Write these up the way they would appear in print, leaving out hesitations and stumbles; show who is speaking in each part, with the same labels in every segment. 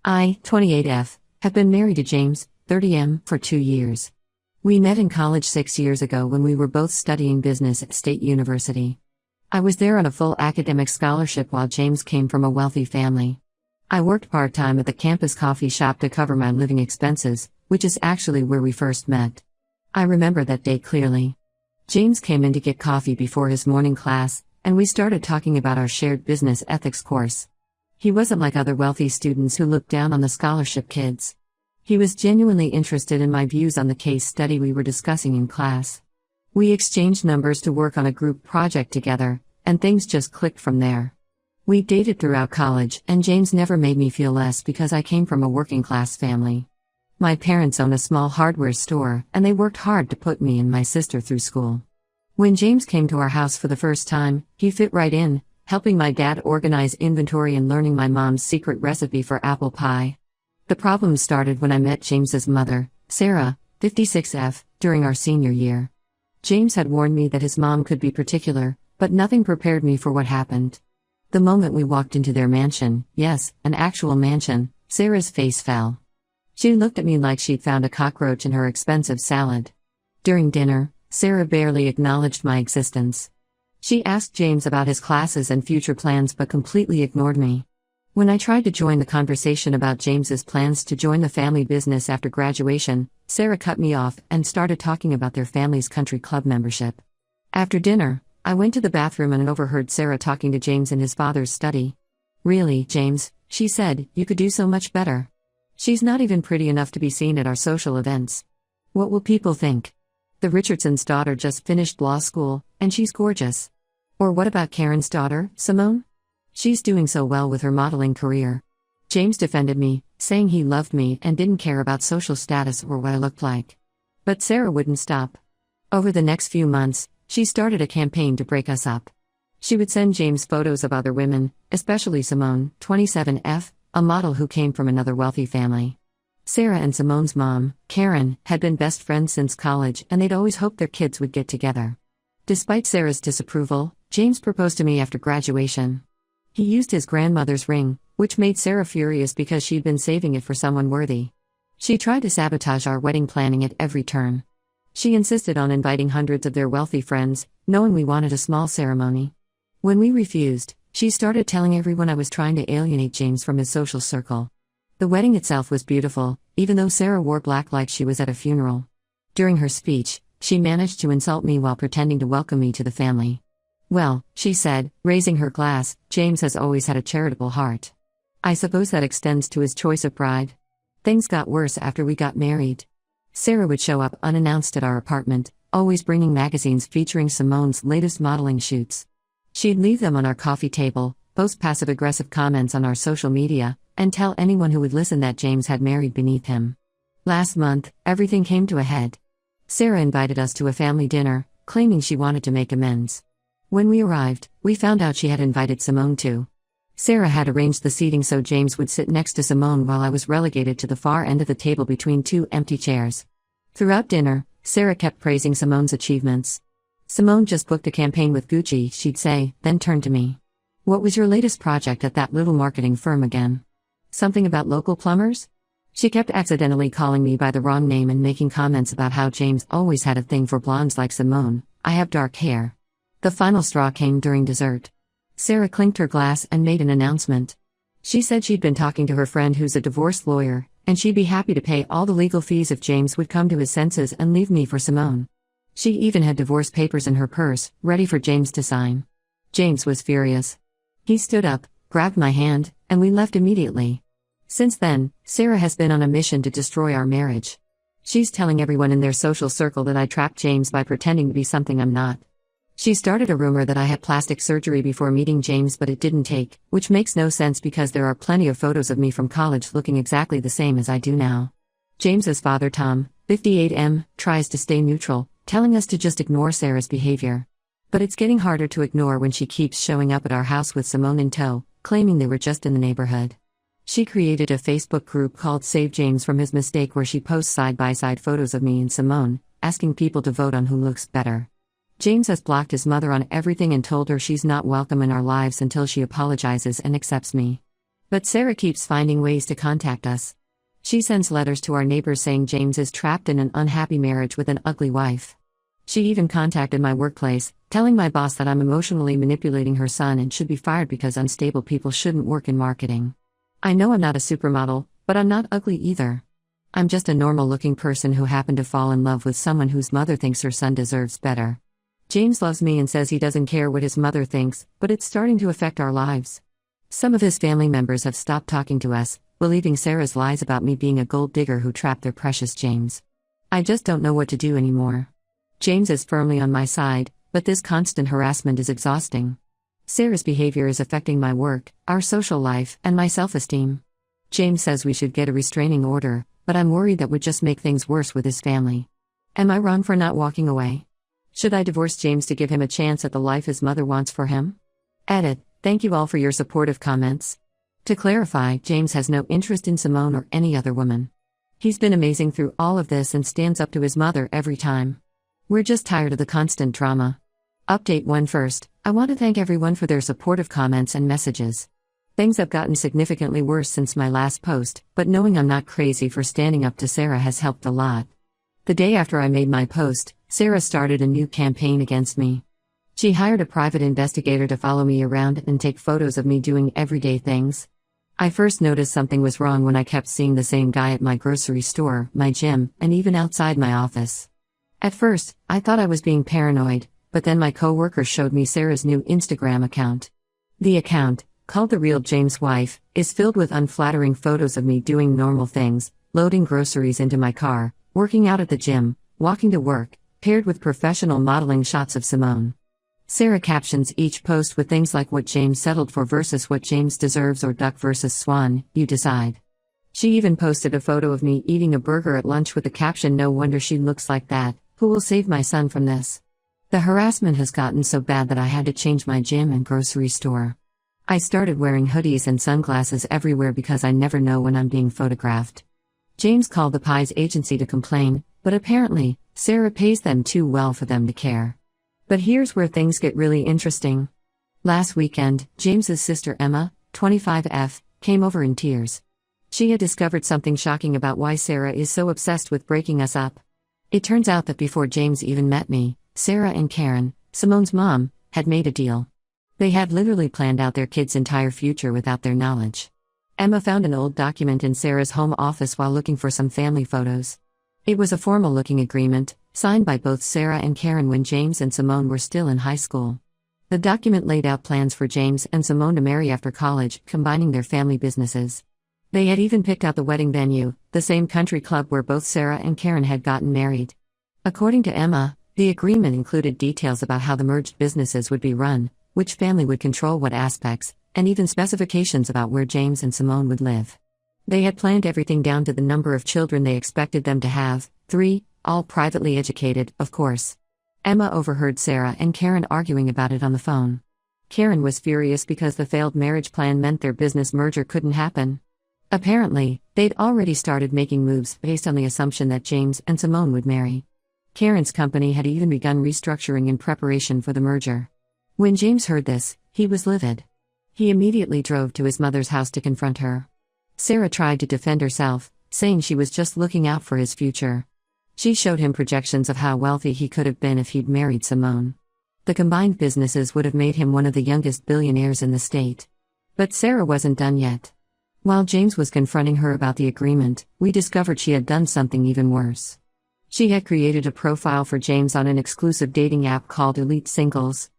Speaker 1: I, 28F, have been married to James, 30M, for 2 years. We met in college 6 years ago when we were both studying business at State University. I was there on a full academic scholarship while James came from a wealthy family. I worked part-time at the campus coffee shop to cover my living expenses, which is actually where we first met. I remember that day clearly. James came in to get coffee before his morning class, and we started talking about our shared business ethics course. He wasn't like other wealthy students who looked down on the scholarship kids. He was genuinely interested in my views on the case study we were discussing in class. We exchanged numbers to work on a group project together, and things just clicked from there. We dated throughout college, and James never made me feel less because I came from a working-class family. My parents own a small hardware store, and they worked hard to put me and my sister through school. When James came to our house for the first time, he fit right in, helping my dad organize inventory and learning my mom's secret recipe for apple pie. The problem started when I met James's mother, Sarah, 56F, during our senior year. James had warned me that his mom could be particular, but nothing prepared me for what happened. The moment we walked into their mansion, yes, an actual mansion, Sarah's face fell. She looked at me like she'd found a cockroach in her expensive salad. During dinner, Sarah barely acknowledged my existence. She asked James about his classes and future plans but completely ignored me. When I tried to join the conversation about James's plans to join the family business after graduation, Sarah cut me off and started talking about their family's country club membership. After dinner, I went to the bathroom and overheard Sarah talking to James in his father's study. "Really, James," she said, "you could do so much better. She's not even pretty enough to be seen at our social events. What will people think? The Richardsons' daughter just finished law school, and she's gorgeous. Or what about Karen's daughter, Simone? She's doing so well with her modeling career." James defended me, saying he loved me and didn't care about social status or what I looked like. But Sarah wouldn't stop. Over the next few months, she started a campaign to break us up. She would send James photos of other women, especially Simone, 27F, a model who came from another wealthy family. Sarah and Simone's mom, Karen, had been best friends since college and they'd always hoped their kids would get together. Despite Sarah's disapproval, James proposed to me after graduation. He used his grandmother's ring, which made Sarah furious because she'd been saving it for someone worthy. She tried to sabotage our wedding planning at every turn. She insisted on inviting hundreds of their wealthy friends, knowing we wanted a small ceremony. When we refused, she started telling everyone I was trying to alienate James from his social circle. The wedding itself was beautiful, even though Sarah wore black like she was at a funeral. During her speech, she managed to insult me while pretending to welcome me to the family. "Well," she said, raising her glass, "James has always had a charitable heart. I suppose that extends to his choice of bride." Things got worse after we got married. Sarah would show up unannounced at our apartment, always bringing magazines featuring Simone's latest modeling shoots. She'd leave them on our coffee table, post passive-aggressive comments on our social media, and tell anyone who would listen that James had married beneath him. Last month, everything came to a head. Sarah invited us to a family dinner, claiming she wanted to make amends. When we arrived, we found out she had invited Simone too. Sarah had arranged the seating so James would sit next to Simone while I was relegated to the far end of the table between two empty chairs. Throughout dinner, Sarah kept praising Simone's achievements. "Simone just booked a campaign with Gucci," she'd say, then turn to me. "What was your latest project at that little marketing firm again? Something about local plumbers?" She kept accidentally calling me by the wrong name and making comments about how James always had a thing for blondes like Simone. I have dark hair. The final straw came during dessert. Sarah clinked her glass and made an announcement. She said she'd been talking to her friend who's a divorce lawyer, and she'd be happy to pay all the legal fees if James would come to his senses and leave me for Simone. She even had divorce papers in her purse, ready for James to sign. James was furious. He stood up, grabbed my hand, and we left immediately. Since then, Sarah has been on a mission to destroy our marriage. She's telling everyone in their social circle that I trapped James by pretending to be something I'm not. She started a rumor that I had plastic surgery before meeting James, but it didn't take, which makes no sense because there are plenty of photos of me from college looking exactly the same as I do now. James's father Tom, 58M, tries to stay neutral, telling us to just ignore Sarah's behavior. But it's getting harder to ignore when she keeps showing up at our house with Simone in tow, claiming they were just in the neighborhood. She created a Facebook group called Save James from His Mistake where she posts side-by-side photos of me and Simone, asking people to vote on who looks better. James has blocked his mother on everything and told her she's not welcome in our lives until she apologizes and accepts me. But Sarah keeps finding ways to contact us. She sends letters to our neighbors saying James is trapped in an unhappy marriage with an ugly wife. She even contacted my workplace, telling my boss that I'm emotionally manipulating her son and should be fired because unstable people shouldn't work in marketing. I know I'm not a supermodel, but I'm not ugly either. I'm just a normal-looking person who happened to fall in love with someone whose mother thinks her son deserves better. James loves me and says he doesn't care what his mother thinks, but it's starting to affect our lives. Some of his family members have stopped talking to us, believing Sarah's lies about me being a gold digger who trapped their precious James. I just don't know what to do anymore. James is firmly on my side, but this constant harassment is exhausting. Sarah's behavior is affecting my work, our social life, and my self-esteem. James says we should get a restraining order, but I'm worried that would just make things worse with his family. Am I wrong for not walking away? Should I divorce James to give him a chance at the life his mother wants for him? Edit. Thank you all for your supportive comments. To clarify, James has no interest in Simone or any other woman. He's been amazing through all of this and stands up to his mother every time. We're just tired of the constant drama. Update 1 first, I want to thank everyone for their supportive comments and messages. Things have gotten significantly worse since my last post, but knowing I'm not crazy for standing up to Sarah has helped a lot. The day after I made my post, Sarah started a new campaign against me. She hired a private investigator to follow me around and take photos of me doing everyday things. I first noticed something was wrong when I kept seeing the same guy at my grocery store, my gym, and even outside my office. At first, I thought I was being paranoid, but then my coworker showed me Sarah's new Instagram account. The account, called The Real James Wife, is filled with unflattering photos of me doing normal things, loading groceries into my car, working out at the gym, walking to work, paired with professional modeling shots of Simone. Sarah captions each post with things like what James settled for versus what James deserves or duck versus swan, you decide. She even posted a photo of me eating a burger at lunch with the caption "No wonder she looks like that, who will save my son from this?" The harassment has gotten so bad that I had to change my gym and grocery store. I started wearing hoodies and sunglasses everywhere because I never know when I'm being photographed. James called the Pies agency to complain, but apparently, Sarah pays them too well for them to care. But here's where things get really interesting. Last weekend, James's sister Emma, 25F, came over in tears. She had discovered something shocking about why Sarah is so obsessed with breaking us up. It turns out that before James even met me, Sarah and Karen, Simone's mom, had made a deal. They had literally planned out their kids' entire future without their knowledge. Emma found an old document in Sarah's home office while looking for some family photos. It was a formal-looking agreement, signed by both Sarah and Karen when James and Simone were still in high school. The document laid out plans for James and Simone to marry after college, combining their family businesses. They had even picked out the wedding venue, the same country club where both Sarah and Karen had gotten married. According to Emma, the agreement included details about how the merged businesses would be run, which family would control what aspects, and even specifications about where James and Simone would live. They had planned everything down to the number of children they expected them to have, 3, all privately educated, of course. Emma overheard Sarah and Karen arguing about it on the phone. Karen was furious because the failed marriage plan meant their business merger couldn't happen. Apparently, they'd already started making moves based on the assumption that James and Simone would marry. Karen's company had even begun restructuring in preparation for the merger. When James heard this, he was livid. He immediately drove to his mother's house to confront her. Sarah tried to defend herself, saying she was just looking out for his future. She showed him projections of how wealthy he could have been if he'd married Simone. The combined businesses would have made him one of the youngest billionaires in the state. But Sarah wasn't done yet. While James was confronting her about the agreement, we discovered she had done something even worse. She had created a profile for James on an exclusive dating app called Elite Singles.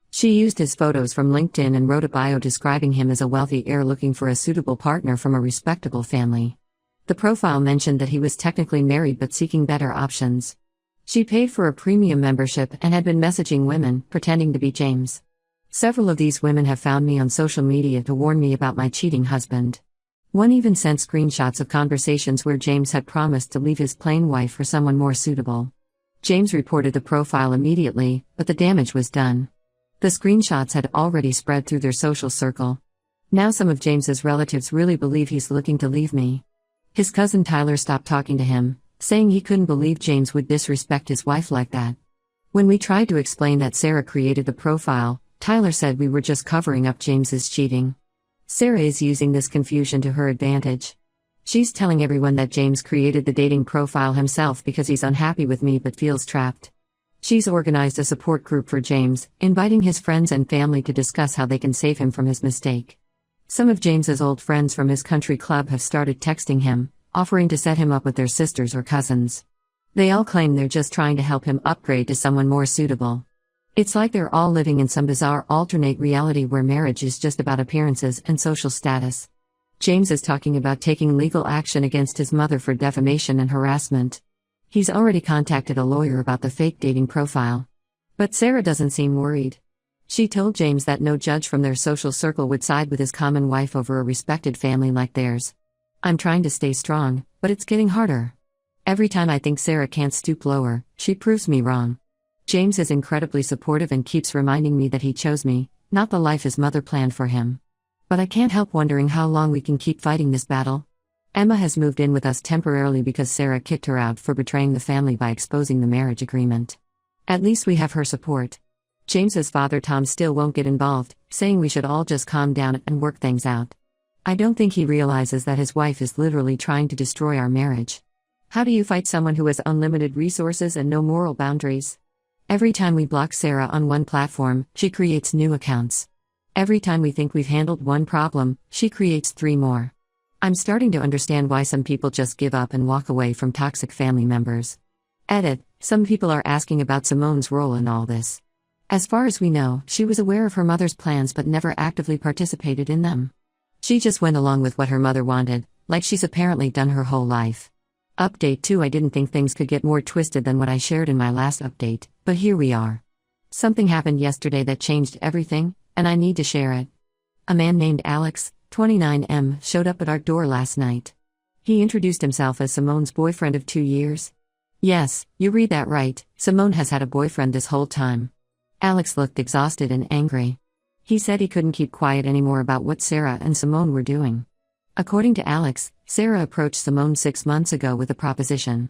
Speaker 1: She used his photos from LinkedIn and wrote a bio describing him as a wealthy heir looking for a suitable partner from a respectable family. The profile mentioned that he was technically married but seeking better options. She paid for a premium membership and had been messaging women, pretending to be James. Several of these women have found me on social media to warn me about my cheating husband. One even sent screenshots of conversations where James had promised to leave his plain wife for someone more suitable. James reported the profile immediately, but the damage was done. The screenshots had already spread through their social circle. Now some of James's relatives really believe he's looking to leave me. His cousin Tyler stopped talking to him, saying he couldn't believe James would disrespect his wife like that. When we tried to explain that Sarah created the profile, Tyler said we were just covering up James's cheating. Sarah is using this confusion to her advantage. She's telling everyone that James created the dating profile himself because he's unhappy with me but feels trapped. She's organized a support group for James, inviting his friends and family to discuss how they can save him from his mistake. Some of James's old friends from his country club have started texting him, offering to set him up with their sisters or cousins. They all claim they're just trying to help him upgrade to someone more suitable. It's like they're all living in some bizarre alternate reality where marriage is just about appearances and social status. James is talking about taking legal action against his mother for defamation and harassment. He's already contacted a lawyer about the fake dating profile. But Sarah doesn't seem worried. She told James that no judge from their social circle would side with his common wife over a respected family like theirs. I'm trying to stay strong, but it's getting harder. Every time I think Sarah can't stoop lower, she proves me wrong. James is incredibly supportive and keeps reminding me that he chose me, not the life his mother planned for him. But I can't help wondering how long we can keep fighting this battle. Emma has moved in with us temporarily because Sarah kicked her out for betraying the family by exposing the marriage agreement. At least we have her support. James's father Tom still won't get involved, saying we should all just calm down and work things out. I don't think he realizes that his wife is literally trying to destroy our marriage. How do you fight someone who has unlimited resources and no moral boundaries? Every time we block Sarah on one platform, she creates new accounts. Every time we think we've handled one problem, she creates 3 more. I'm starting to understand why some people just give up and walk away from toxic family members. Edit: some people are asking about Simone's role in all this. As far as we know, she was aware of her mother's plans but never actively participated in them. She just went along with what her mother wanted, like she's apparently done her whole life. Update 2: I didn't think things could get more twisted than what I shared in my last update, but here we are. Something happened yesterday that changed everything, and I need to share it. A man named Alex, 29M, showed up at our door last night. He introduced himself as Simone's boyfriend of 2 years. Yes, you read that right, Simone has had a boyfriend this whole time. Alex looked exhausted and angry. He said he couldn't keep quiet anymore about what Sarah and Simone were doing. According to Alex, Sarah approached Simone 6 months ago with a proposition.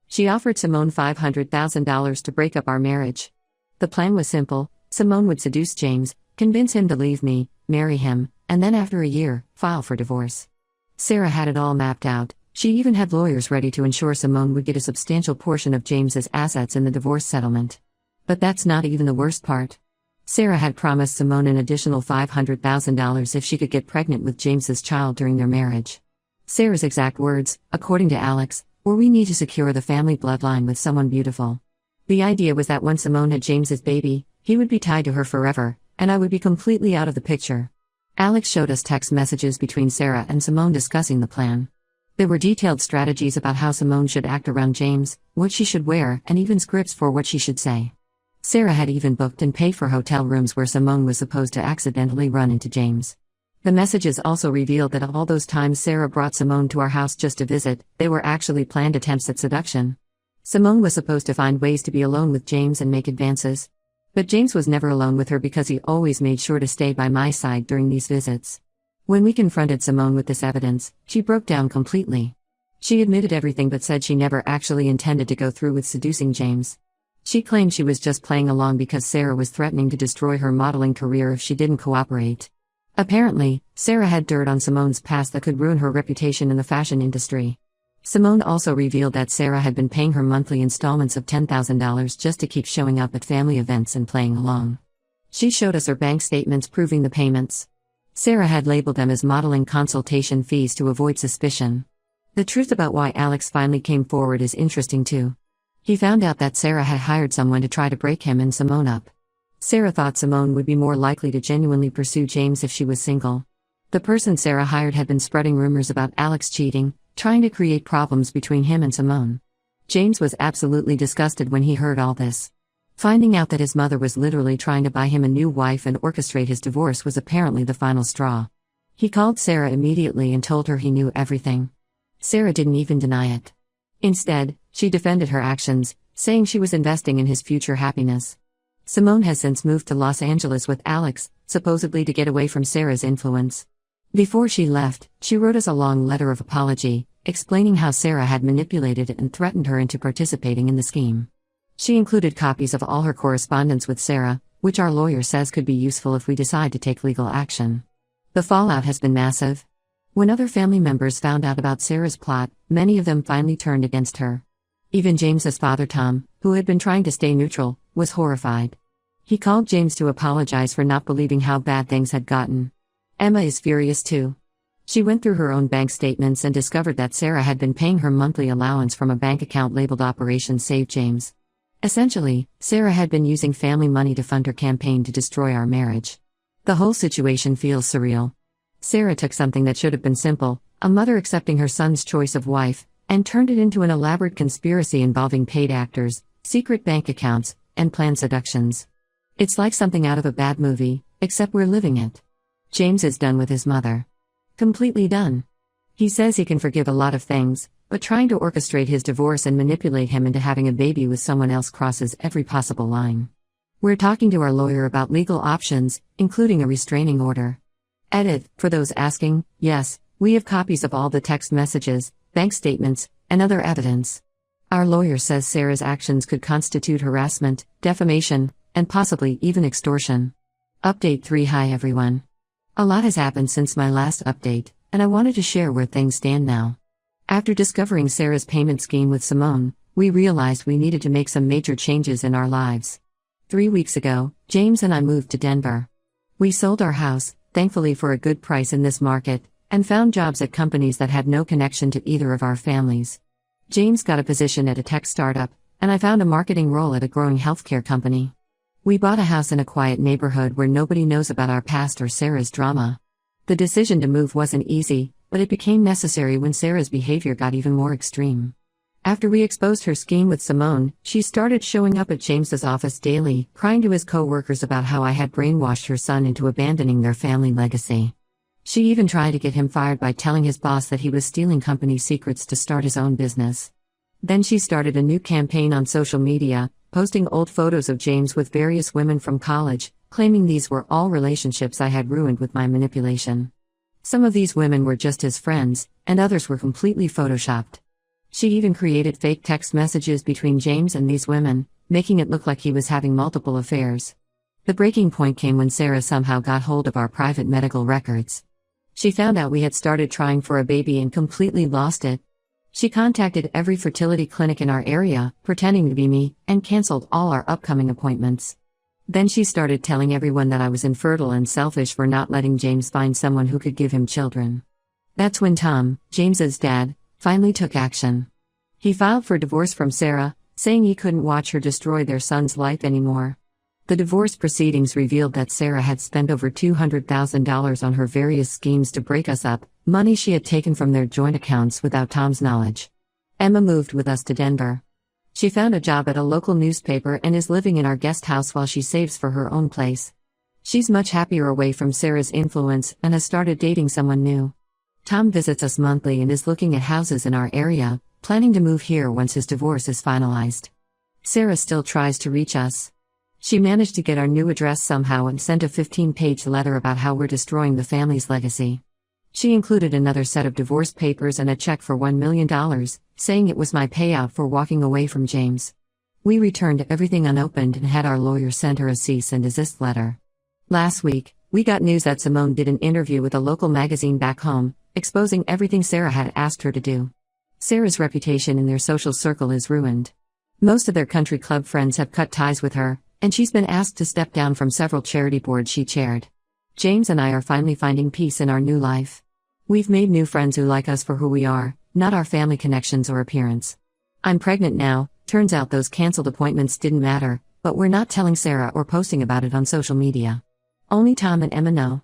Speaker 1: She offered Simone $500,000 to break up our marriage. The plan was simple: Simone would seduce James, convince him to leave me, marry him, and then after a year, file for divorce. Sarah had it all mapped out. She even had lawyers ready to ensure Simone would get a substantial portion of James's assets in the divorce settlement. But that's not even the worst part. Sarah had promised Simone an additional $500,000 if she could get pregnant with James's child during their marriage. Sarah's exact words, according to Alex, were, "We need to secure the family bloodline with someone beautiful." The idea was that when Simone had James's baby, he would be tied to her forever, and I would be completely out of the picture. Alex showed us text messages between Sarah and Simone discussing the plan. There were detailed strategies about how Simone should act around James, what she should wear, and even scripts for what she should say. Sarah had even booked and paid for hotel rooms where Simone was supposed to accidentally run into James. The messages also revealed that all those times Sarah brought Simone to our house just to visit, they were actually planned attempts at seduction. Simone was supposed to find ways to be alone with James and make advances. But James was never alone with her because he always made sure to stay by my side during these visits. When we confronted Simone with this evidence, she broke down completely. She admitted everything but said she never actually intended to go through with seducing James. She claimed she was just playing along because Sarah was threatening to destroy her modeling career if she didn't cooperate. Apparently, Sarah had dirt on Simone's past that could ruin her reputation in the fashion industry. Simone also revealed that Sarah had been paying her monthly installments of $10,000 just to keep showing up at family events and playing along. She showed us her bank statements proving the payments. Sarah had labeled them as modeling consultation fees to avoid suspicion. The truth about why Alex finally came forward is interesting too. He found out that Sarah had hired someone to try to break him and Simone up. Sarah thought Simone would be more likely to genuinely pursue James if she was single. The person Sarah hired had been spreading rumors about Alex cheating, trying to create problems between him and Simone. James was absolutely disgusted when he heard all this. Finding out that his mother was literally trying to buy him a new wife and orchestrate his divorce was apparently the final straw. He called Sarah immediately and told her he knew everything. Sarah didn't even deny it. Instead, she defended her actions, saying she was investing in his future happiness. Simone has since moved to Los Angeles with Alex, supposedly to get away from Sarah's influence. Before she left, she wrote us a long letter of apology, explaining how Sarah had manipulated and threatened her into participating in the scheme. She included copies of all her correspondence with Sarah, which our lawyer says could be useful if we decide to take legal action. The fallout has been massive. When other family members found out about Sarah's plot, many of them finally turned against her. Even James's father Tom, who had been trying to stay neutral, was horrified. He called James to apologize for not believing how bad things had gotten. Emma is furious too. She went through her own bank statements and discovered that Sarah had been paying her monthly allowance from a bank account labeled Operation Save James. Essentially, Sarah had been using family money to fund her campaign to destroy our marriage. The whole situation feels surreal. Sarah took something that should have been simple, a mother accepting her son's choice of wife, and turned it into an elaborate conspiracy involving paid actors, secret bank accounts, and planned seductions. It's like something out of a bad movie, except we're living it. James is done with his mother. Completely done. He says he can forgive a lot of things, but trying to orchestrate his divorce and manipulate him into having a baby with someone else crosses every possible line. We're talking to our lawyer about legal options, including a restraining order. Edit, for those asking, yes, we have copies of all the text messages, bank statements, and other evidence. Our lawyer says Sarah's actions could constitute harassment, defamation, and possibly even extortion. Update 3. Hi everyone. A lot has happened since my last update, and I wanted to share where things stand now. After discovering Sarah's payment scheme with Simone, we realized we needed to make some major changes in our lives. 3 weeks ago, James and I moved to Denver. We sold our house, thankfully for a good price in this market, and found jobs at companies that had no connection to either of our families. James got a position at a tech startup, and I found a marketing role at a growing healthcare company. We bought a house in a quiet neighborhood where nobody knows about our past or Sarah's drama. The decision to move wasn't easy, but it became necessary when Sarah's behavior got even more extreme. After we exposed her scheme with Simone, she started showing up at James's office daily, crying to his co-workers about how I had brainwashed her son into abandoning their family legacy. She even tried to get him fired by telling his boss that he was stealing company secrets to start his own business. Then she started a new campaign on social media, posting old photos of James with various women from college, claiming these were all relationships I had ruined with my manipulation. Some of these women were just his friends, and others were completely photoshopped. She even created fake text messages between James and these women, making it look like he was having multiple affairs. The breaking point came when Sarah somehow got hold of our private medical records. She found out we had started trying for a baby and completely lost it. She contacted every fertility clinic in our area, pretending to be me, and canceled all our upcoming appointments. Then she started telling everyone that I was infertile and selfish for not letting James find someone who could give him children. That's when Tom, James's dad, finally took action. He filed for divorce from Sarah, saying he couldn't watch her destroy their son's life anymore. The divorce proceedings revealed that Sarah had spent over $200,000 on her various schemes to break us up, money she had taken from their joint accounts without Tom's knowledge. Emma moved with us to Denver. She found a job at a local newspaper and is living in our guest house while she saves for her own place. She's much happier away from Sarah's influence and has started dating someone new. Tom visits us monthly and is looking at houses in our area, planning to move here once his divorce is finalized. Sarah still tries to reach us. She managed to get our new address somehow and sent a 15-page letter about how we're destroying the family's legacy. She included another set of divorce papers and a check for $1 million, saying it was my payout for walking away from James. We returned everything unopened and had our lawyer send her a cease and desist letter. Last week, we got news that Simone did an interview with a local magazine back home, exposing everything Sarah had asked her to do. Sarah's reputation in their social circle is ruined. Most of their country club friends have cut ties with her, and she's been asked to step down from several charity boards she chaired. James and I are finally finding peace in our new life. We've made new friends who like us for who we are, not our family connections or appearance. I'm pregnant now. Turns out those cancelled appointments didn't matter, but we're not telling Sarah or posting about it on social media. Only Tom and Emma know.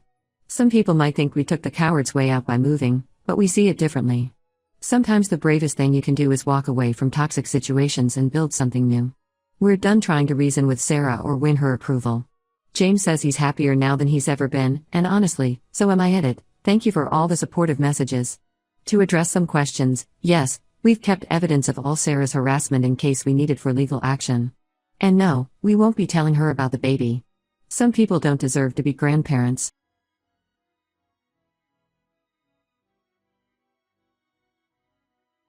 Speaker 1: Some people might think we took the coward's way out by moving, but we see it differently. Sometimes the bravest thing you can do is walk away from toxic situations and build something new. We're done trying to reason with Sarah or win her approval. James says he's happier now than he's ever been, and honestly, so am I. Edit. Thank you for all the supportive messages. To address some questions, yes, we've kept evidence of all Sarah's harassment in case we need it for legal action. And no, we won't be telling her about the baby. Some people don't deserve to be grandparents.